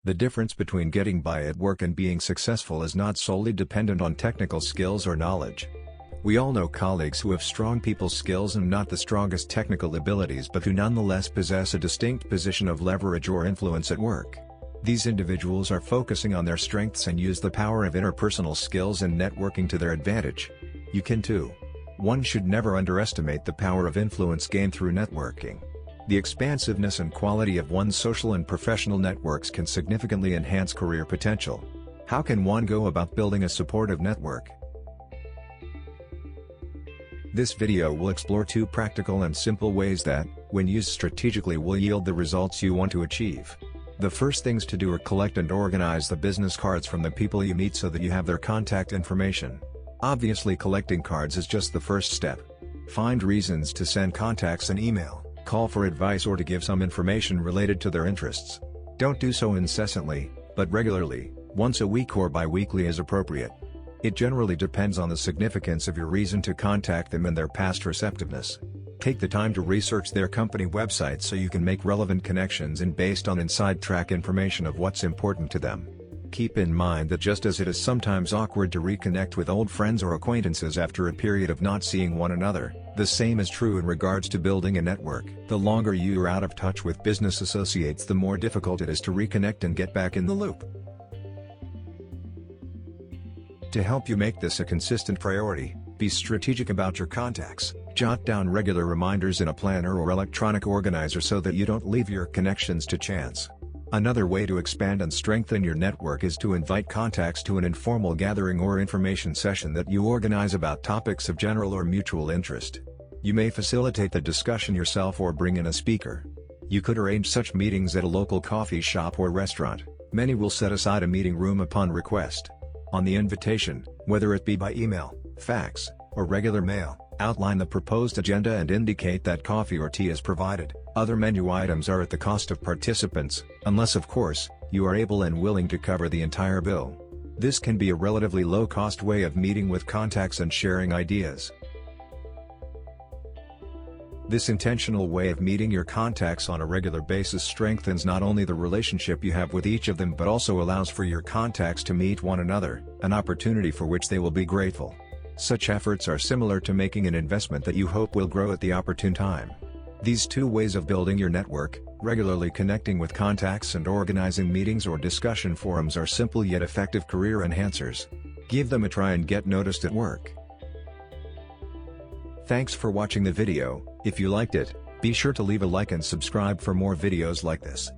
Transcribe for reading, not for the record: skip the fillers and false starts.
The difference between getting by at work and being successful is not solely dependent on technical skills or knowledge. We all know colleagues who have strong people skills and not the strongest technical abilities but who nonetheless possess a distinct position of leverage or influence at work. These individuals are focusing on their strengths and use the power of interpersonal skills and networking to their advantage. You can too. One should never underestimate the power of influence gained through networking. The expansiveness and quality of one's social and professional networks can significantly enhance career potential. How can one go about building a supportive network? This video will explore 2 practical and simple ways that, when used strategically, will yield the results you want to achieve. The first things to do are collect and organize the business cards from the people you meet so that you have their contact information. Obviously, collecting cards is just the first step. Find reasons to send contacts an email, call for advice, or to give some information related to their interests. Don't do so incessantly, but regularly, once a week or bi-weekly is appropriate. It generally depends on the significance of your reason to contact them and their past receptiveness. Take the time to research their company website so you can make relevant connections and based on inside track information of what's important to them. Keep in mind that just as it is sometimes awkward to reconnect with old friends or acquaintances after a period of not seeing one another, the same is true in regards to building a network. The longer you are out of touch with business associates, the more difficult it is to reconnect and get back in the loop. To help you make this a consistent priority, be strategic about your contacts. Jot down regular reminders in a planner or electronic organizer so that you don't leave your connections to chance. Another way to expand and strengthen your network is to invite contacts to an informal gathering or information session that you organize about topics of general or mutual interest. You may facilitate the discussion yourself or bring in a speaker. You could arrange such meetings at a local coffee shop or restaurant. Many will set aside a meeting room upon request. On the invitation, whether it be by email, fax, or regular mail, outline the proposed agenda and indicate that coffee or tea is provided. Other menu items are at the cost of participants, unless of course, you are able and willing to cover the entire bill. This can be a relatively low-cost way of meeting with contacts and sharing ideas. This intentional way of meeting your contacts on a regular basis strengthens not only the relationship you have with each of them but also allows for your contacts to meet one another, an opportunity for which they will be grateful. Such efforts are similar to making an investment that you hope will grow at the opportune time. These 2 ways of building your network, regularly connecting with contacts and organizing meetings or discussion forums, are simple yet effective career enhancers. Give them a try and get noticed at work. Thanks for watching the video. If you liked it, be sure to leave a like and subscribe for more videos like this.